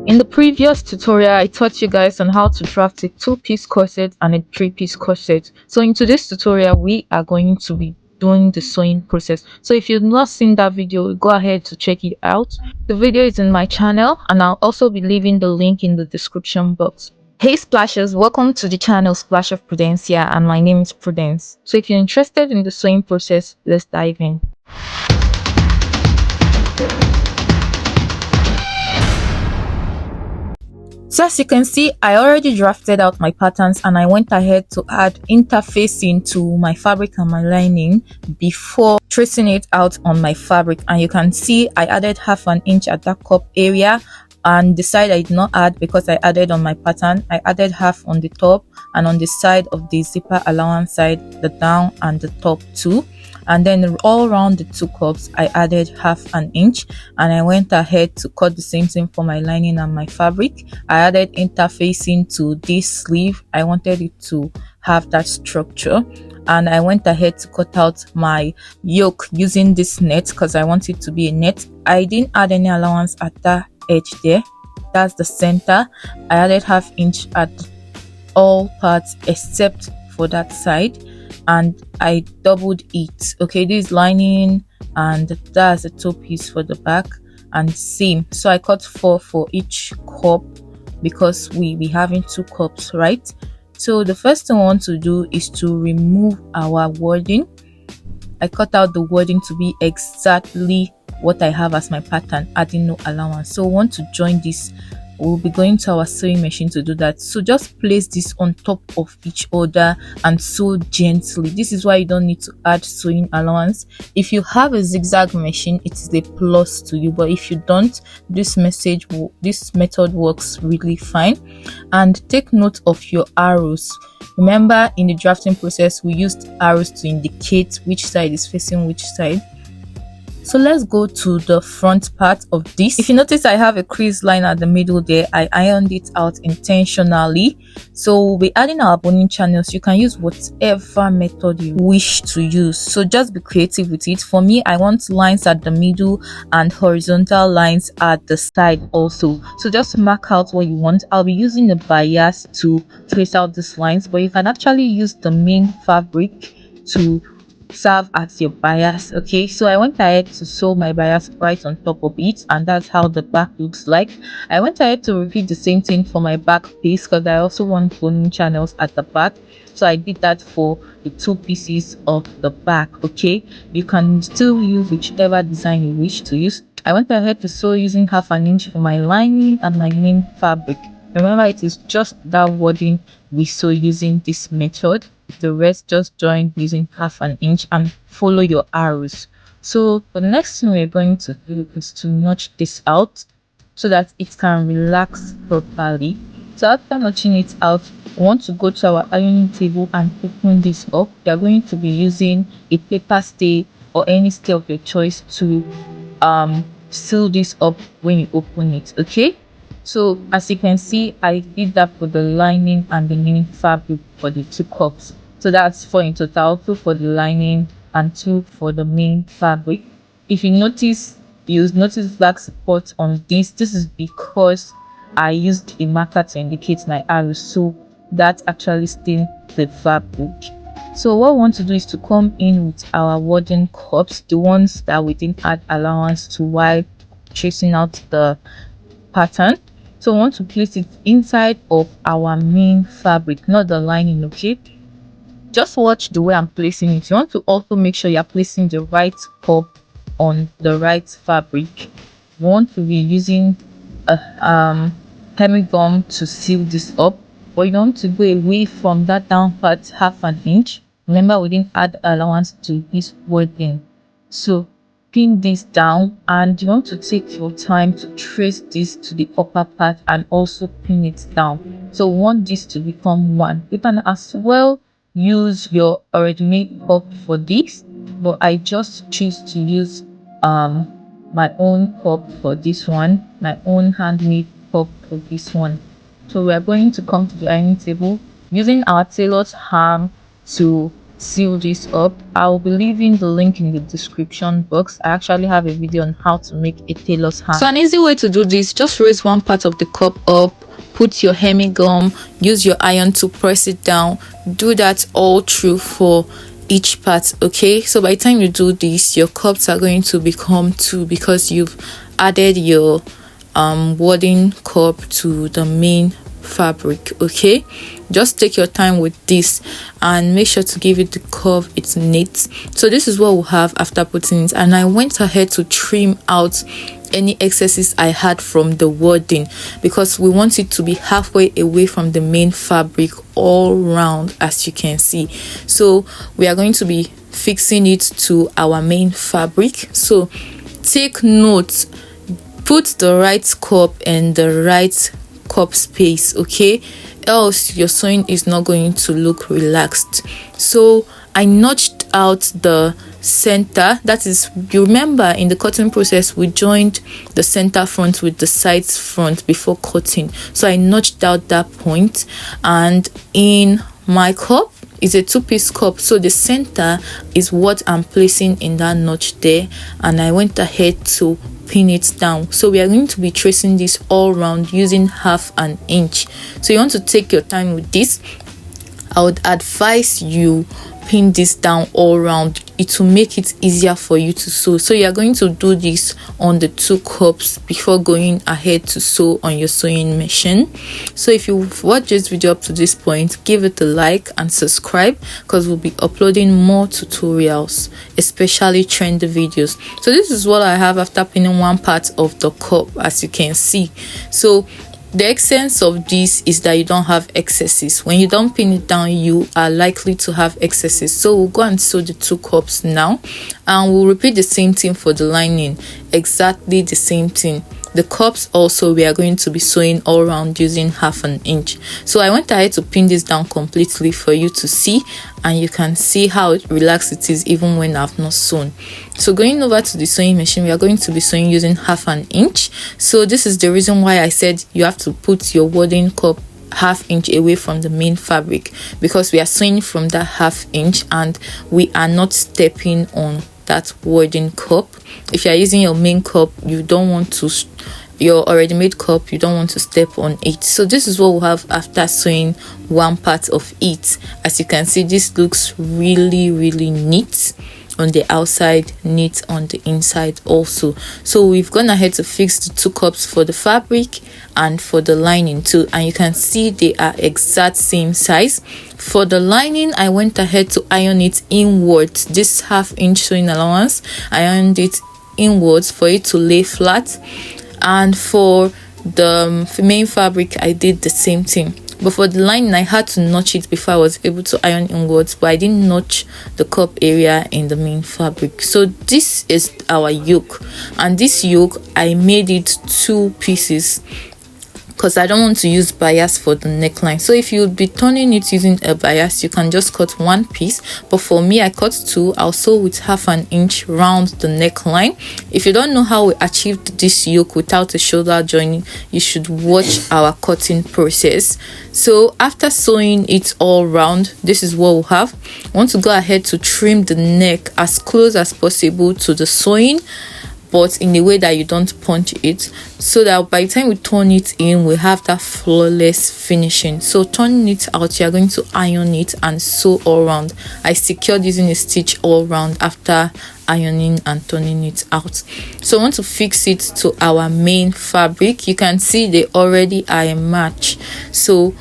In the previous tutorial, I taught you guys on how to draft a two-piece corset and a three-piece corset. So in today's tutorial, we are going to be doing the sewing process. So if you've not seen that video, go ahead to check it out. The video is in my channel and I'll also be leaving the link in the description box. Hey Splashers, welcome to the channel Splash of Prudencia, and my name is Prudence. So if you're interested in the sewing process, let's dive in. So as you can see, I already drafted out my patterns and I went ahead to add interfacing to my fabric and my lining before tracing it out on my fabric. And you can see I added half an inch at that cup area, and the side I did not add because I added on my pattern. I added half on the top and on the side of the zipper allowance side, the down and the top too. And then all around the two cups I added half an inch, and I went ahead to cut the same thing for my lining and my fabric. I added interfacing to this sleeve. I wanted it to have that structure, and I went ahead to cut out my yoke using this net because I want it to be a net. I didn't add any allowance at that edge there. That's the center. I added half inch at all parts except for that side, and I doubled it. Okay, this is lining and that's a toe piece for the back and seam. So I cut 4 for each cup because we be having 2 cups, right? So the first thing I want to do is to remove our wording. I cut out the wording to be exactly what I have as my pattern, adding no allowance. So we want to join this. We'll be going to our sewing machine to do that. So just place this on top of each other and sew gently. This is why you don't need to add sewing allowance. If you have a zigzag machine, it is a plus to you, but if you don't, this method works really fine. And take note of your arrows. Remember, in the drafting process we used arrows to indicate which side is facing which side. So let's go to the front part of this. If you notice, I have a crease line at the middle there. I ironed it out intentionally. So we'll be adding our boning channels. You can use whatever method you wish to use. So just be creative with it. For me, I want lines at the middle and horizontal lines at the side also. So just mark out what you want. I'll be using the bias to trace out these lines, but you can actually use the main fabric to serve as your bias. Okay, so I went ahead to sew my bias right on top of it, and that's how the back looks like. I went ahead to repeat the same thing for my back piece because I also want boning channels at the back, so I did that for the 2 pieces of the back. Okay, you can still use whichever design you wish to use. I went ahead to sew using half an inch for my lining and my main fabric. Remember, it is just that wording we sew using this method. The rest just join using half an inch and follow your arrows. So the next thing we're going to do is to notch this out so that it can relax properly. So after notching it out, we want to go to our ironing table and open this up. We are going to be using a paper stay or any stay of your choice to seal this up when you open it. Okay, so as you can see, I did that for the lining and the main fabric for the 2 cups. So that's 4 in total, 2 for the lining and 2 for the main fabric. If you notice, you'll notice black spots on this. This is because I used a marker to indicate my arrows, so that actually stained the fabric. So what we want to do is to come in with our wooden cups, the ones that we didn't add allowance to while tracing out the pattern. So we want to place it inside of our main fabric, not the lining. Okay, just watch the way I'm placing it. You want to also make sure you're placing the right cup on the right fabric. You want to be using a hemi gum to seal this up, but you want to go away from that down part half an inch. Remember, we didn't add allowance to this wording. So pin this down, and you want to take your time to trace this to the upper part and also pin it down. So we want this to become one. You can as well use your already made cup for this, but I just choose to use my own cup for this one, my own handmade cup for this one. So we are going to come to the ironing table using our tailor's ham to sew this up. I'll be leaving the link in the description box. I actually have a video on how to make a tailor's hand. So an easy way to do this, just raise one part of the cup up, put your hemi gum, use your iron to press it down. Do that all through for each part. Okay, so by the time you do this, your cups are going to become two because you've added your wadding cup to the main fabric. Okay, just take your time with this and make sure to give it the curve it needs. So this is what we'll have after putting it, and I went ahead to trim out any excesses I had from the wadding because we want it to be halfway away from the main fabric all round, as you can see. So we are going to be fixing it to our main fabric. So take note, put the right cup and the right cup space, okay, else your sewing is not going to look relaxed. So I notched out the center, that is, you remember in the cutting process we joined the center front with the sides front before cutting, so I notched out that point. And in my cup is a two-piece cup, so the center is what I'm placing in that notch there, and I went ahead to pin it down. So we are going to be tracing this all round using 1/2 inch. So you want to take your time with this. I would advise you pin this down all round. It will make it easier for you to sew. So you are going to do this on the two cups before going ahead to sew on your sewing machine. So if you've watched this video up to this point, give it a like and subscribe because we'll be uploading more tutorials, especially trendy videos. So this is what I have after pinning one part of the cup, as you can see. So the essence of this is that you don't have excesses. When you don't pin it down, you are likely to have excesses. So we'll go and sew the two cups now, and we'll repeat the same thing for the lining, exactly the same thing. The cups also, we are going to be sewing all around using 1/2 inch. So I went ahead to pin this down completely for you to see, and you can see how relaxed it is even when I've not sewn. So going over to the sewing machine, we are going to be sewing using 1/2 inch. So this is the reason why I said you have to put your wadding cup 1/2 inch away from the main fabric, because we are sewing from that 1/2 inch and we are not stepping on that wadding cup. If you are using your main cup, you don't want to, your already made cup, you don't want to step on it. So this is what we'll have after sewing one part of it. As you can see, this looks really neat on the outside, neat on the inside also. So we've gone ahead to fix the two cups for the fabric and for the lining too, and you can see they are exact same size. For the lining, I went ahead to iron it inwards. This 1/2 inch sewing allowance, I ironed it inwards for it to lay flat, and for the main fabric I did the same thing. But for the lining, I had to notch it before I was able to iron inwards, but I didn't notch the cup area in the main fabric. So this is our yoke, and this yoke I made it 2 pieces because I don't want to use bias for the neckline. So if you would be turning it using a bias, you can just cut 1 piece, but for me I cut 2. I'll sew with 1/2 inch round the neckline. If you don't know how we achieved this yoke without a shoulder joining, you should watch our cutting process. So after sewing it all round, this is what we'll have. I want to go ahead to trim the neck as close as possible to the sewing, but in a way that you don't punch it, so that by the time we turn it in, we have that flawless finishing. So turning it out, you are going to iron it and sew all around. I secured using a stitch all around after ironing and turning it out. So I want to fix it to our main fabric. You can see they already are a match. So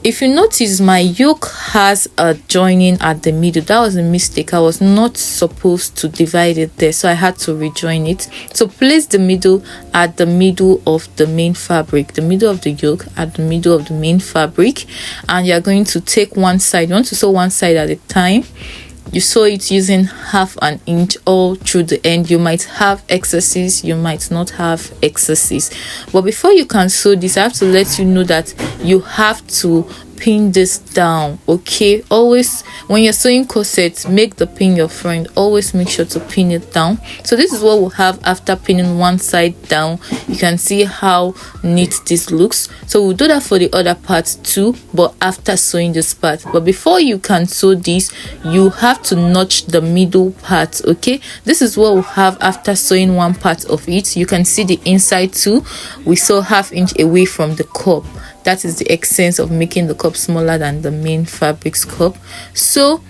if you notice, my yoke has a joining at the middle. That was a mistake. I was not supposed to divide it there, so I had to rejoin it. So place the middle at the middle of the main fabric, the middle of the yoke at the middle of the main fabric, and you're going to take one side. You want to sew one side at a time. You sew it using 1/2 inch all through the end. You might have excesses, you might not have excesses, but before you can sew this, I have to let you know that you have to pin this down. Okay, always When you're sewing corset, make the pin your friend. Always make sure to pin it down. So this is what we'll have after pinning one side down. You can see how neat this looks. So we'll do that for the other part too, but after sewing this part. But before you can sew this, you have to notch the middle part. Okay, this is what we'll have after sewing one part of it. You can see the inside too. We sew 1/2 inch away from the cup. That is the essence of making the cup smaller than the main fabric's cup. So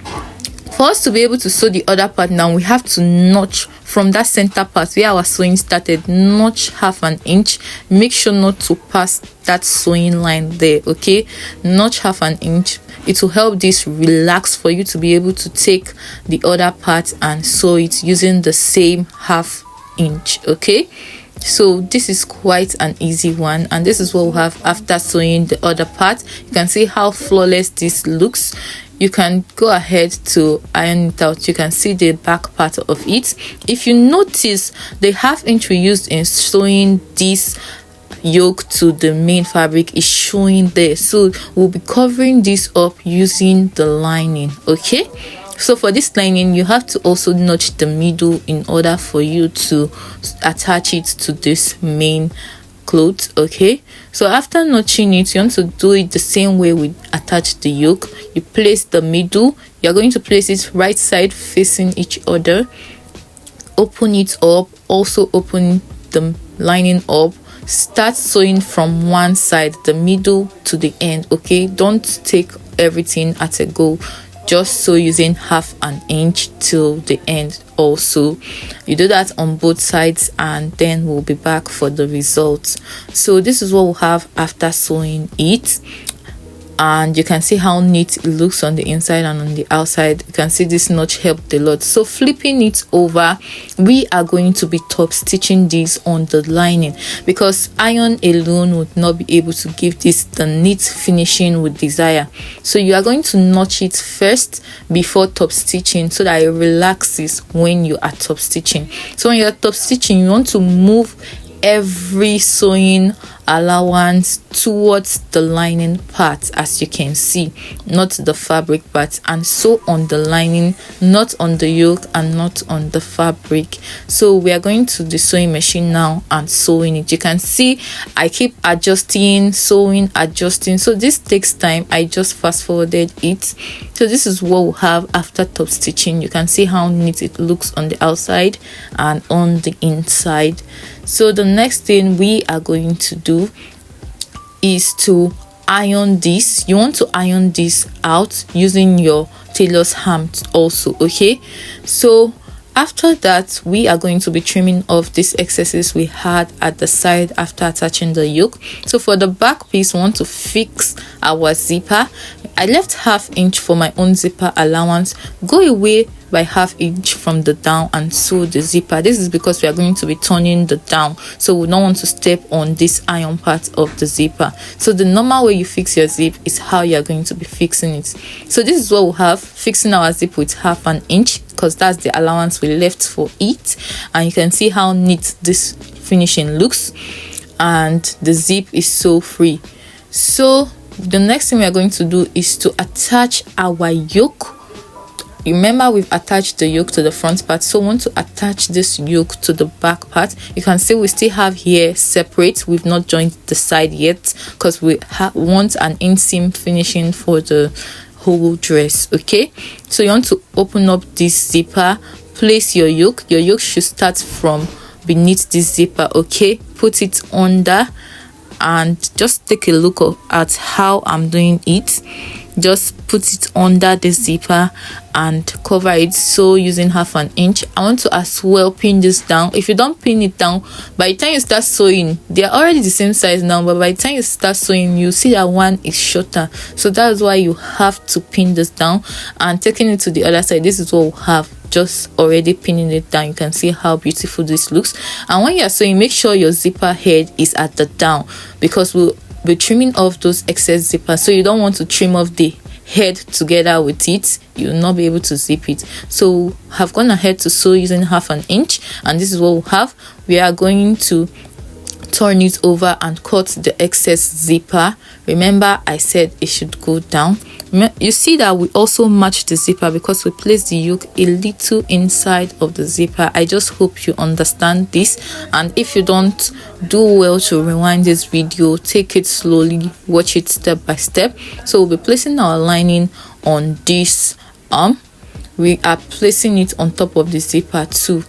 for us to be able to sew the other part now, we have to notch from that center part where our sewing started. Notch 1/2 inch. Make sure not to pass that sewing line there. Okay, notch 1/2 inch. It will help this relax for you to be able to take the other part and sew it using the same 1/2 inch. Okay, so this is quite an easy one, and this is what we'll have after sewing the other part. You can see how flawless this looks. You can go ahead to iron it out. You can see the back part of it. If you notice, the 1/2 inch we used in sewing this yoke to the main fabric is showing there, so we'll be covering this up using the lining. Okay, so for this lining, you have to also notch the middle in order for you to attach it to this main clothes. Okay, so after notching it, you want to do it the same way we attach the yoke. You place the middle. You're going to place it right side facing each other. Open it up. Also open the lining up. Start sewing from one side, the middle to the end. Okay, don't take everything at a go. Just sew using 1/2 inch till the end. Also, you do that on both sides, and then we'll be back for the results. So this is what we'll have after sewing it, and you can see how neat it looks on the inside and on the outside. You can see this notch helped a lot. So flipping it over, we are going to be top stitching this on the lining, because iron alone would not be able to give this the neat finishing we desire. So you are going to notch it first before top stitching, so that it relaxes when you are top stitching. So when you're top stitching, you want to move every sewing allowance towards the lining part, as you can see, not the fabric part, and sew on the lining, not on the yoke and not on the fabric. So we are going to the sewing machine now and sewing it. You can see I keep adjusting, sewing, adjusting, so this takes time. I just fast forwarded it. So this is what we'll have after top stitching. You can see how neat it looks on the outside and on the inside. So the next thing we are going to do is to iron this. You want to iron this out using your tailor's ham also. Okay, so after that, we are going to be trimming off these excesses we had at the side after attaching the yoke. So for the back piece, we want to fix our zipper. I left 1/2 inch for my own zipper allowance. Go away by 1/2 inch from the down and sew the zipper. This is because we are going to be turning the down, so we don't want to step on this iron part of the zipper. So the normal way you fix your zip is how you are going to be fixing it. So this is what we'll have, fixing our zip with 1/2 inch, because that's the allowance we left for it. And you can see how neat this finishing looks, and the zip is so free. So the next thing we are going to do is to attach our yoke. Remember, we've attached the yoke to the front part, so we want to attach this yoke to the back part. You can see we still have here separate. We've not joined the side yet because we want an inseam finishing for the whole dress. Okay, so you want to open up this zipper, place your yoke. Your yoke should start from beneath this zipper. Okay, put it under and just take a look at how I'm doing it. Just put it under the zipper and cover it, so using 1/2 inch. I want to as well pin this down. If you don't pin it down, by the time you start sewing, they are already the same size now, but by the time you start sewing, you see that one is shorter. So that's why you have to pin this down. And taking it to the other side, this is what we have, just already pinning it down. You can see how beautiful this looks. And when you're sewing, make sure your zipper head is at the down, because we'll be trimming off those excess zippers. So you don't want to trim off the head together with it. You'll not be able to zip it. So have gone ahead to sew using 1/2 inch, and this is what we'll have. We are going to turn it over and cut the excess zipper. Remember I said it should go down. You see that we also match the zipper because we place the yoke a little inside of the zipper. I just hope you understand this, and if you don't, do well to rewind this video, take it slowly, watch it step by step. So we'll be placing our lining on this arm. We are placing it on top of the zipper too.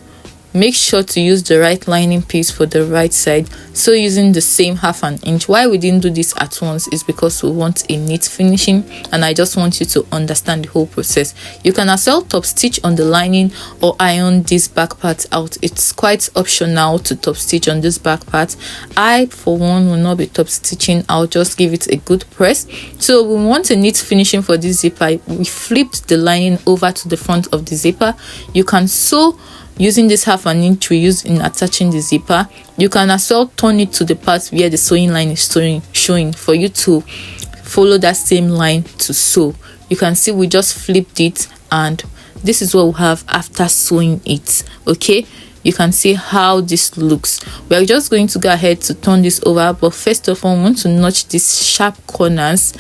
Make sure to use the right lining piece for the right side, so using the same 1/2 inch. Why we didn't do this at once is because we want a neat finishing, and I just want you to understand the whole process. You can as well top stitch on the lining or iron this back part out. It's quite optional to top stitch on this back part. I for one will not be top stitching. I'll just give it a good press. So we want a neat finishing for this zipper. We flipped the lining over to the front of the zipper. You can sew using this 1/2 inch we use in attaching the zipper. You can as well turn it to the part where the sewing line is showing for you to follow that same line to sew. You can see we just flipped it, and this is what we have after sewing it. Okay, you can see how this looks. We are just going to go ahead to turn this over, but first of all we want to notch these sharp corners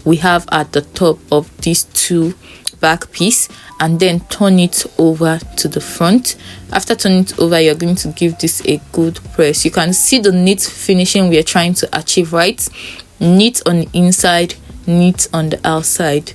we have at the top of these two back piece, and then turn it over to the front. After turning it over, you're going to give this a good press. You can see the neat finishing we are trying to achieve, right? Neat on the inside, neat on the outside.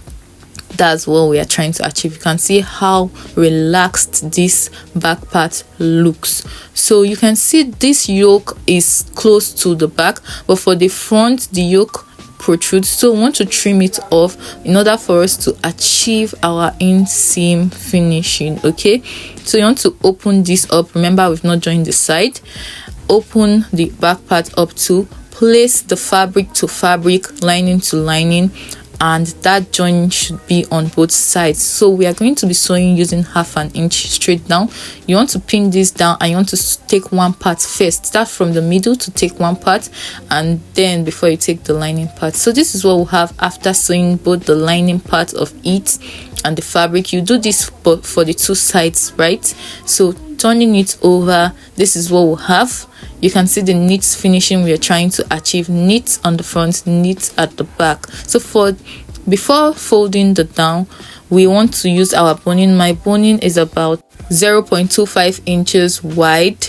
That's what we are trying to achieve. You can see how relaxed this back part looks. So you can see this yoke is close to the back, but for the front the yoke protrudes, so we want to trim it off in order for us to achieve our inseam finishing. Okay, so you want to open this up. Remember, we've not joined the side. Open the back part up to place the fabric to fabric, lining to lining, and that joint should be on both sides. So we are going to be sewing using 1/2 inch straight down. You want to pin this down, and you want to take one part first. Start from the middle to take one part, and then before you take the lining part. So this is what we have after sewing both the lining part of it and the fabric. You do this for the two sides, right? So turning it over, this is what we have. You can see the neat finishing we are trying to achieve. Neat on the front, neat at the back. So before folding the down, we want to use our boning. My boning is about 0.25 inches wide,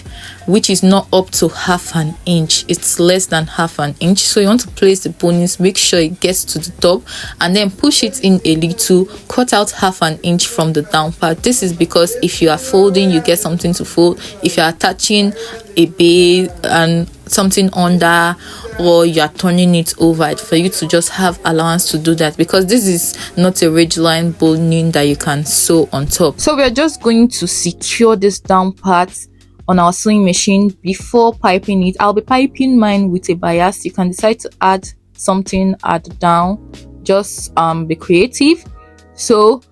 which is not up to 1/2 inch. It's less than 1/2 inch. So you want to place the bonings, make sure it gets to the top, and then push it in a little. Cut out 1/2 inch from the down part. This is because if you are folding, you get something to fold. If you are attaching a base and something under, or you are turning it over, for you to just have allowance to do that, because this is not a ridge line boning that you can sew on top. So we are just going to secure this down part on our sewing machine before piping it. I'll be piping mine with a bias. You can decide to add something at the down, just be creative. So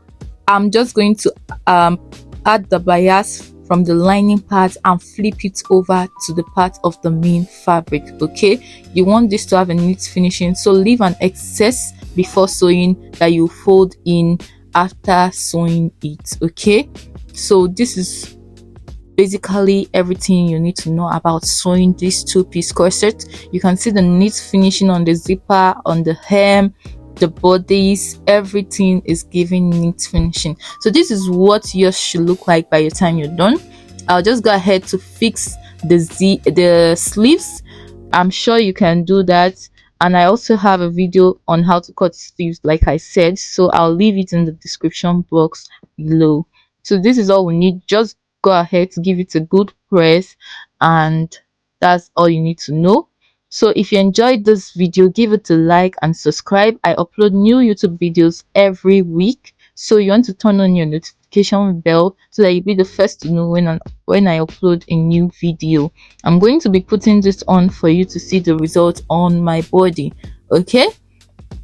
I'm just going to add the bias from the lining part and flip it over to the part of the main fabric. Okay, you want this to have a neat finishing, so leave an excess before sewing that you fold in after sewing it. Okay, so this is basically everything you need to know about sewing this two-piece corset. You can see the neat finishing on the zipper, on the hem, the bodice, everything is giving neat finishing. So this is what yours should look like by the time you're done. I'll just go ahead to fix the sleeves. I'm sure you can do that, and I also have a video on how to cut sleeves, like I said, so I'll leave it in the description box below. So this is all we need. Just go ahead to give it a good press, and that's all you need to know. So if you enjoyed this video, give it a like and subscribe. I upload new YouTube videos every week, so you want to turn on your notification bell so that you'll be the first to know when I upload a new video. I'm going to be putting this on for you to see the result on my body. Okay,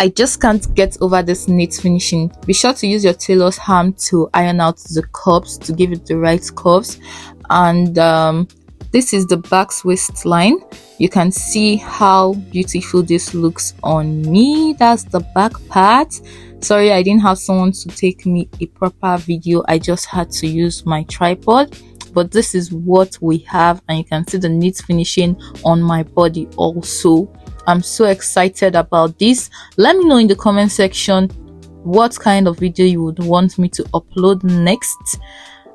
I just can't get over this neat finishing. Be sure to use your tailor's ham to iron out the curves to give it the right curves. And this is the back's waistline. You can see how beautiful this looks on me. That's the back part. Sorry, I didn't have someone to take me a proper video. I just had to use my tripod, but this is what we have, and you can see the neat finishing on my body also. I'm so excited about this. Let me know in the comment section what kind of video you would want me to upload next.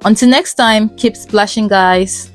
Until next time, keep splashing, guys.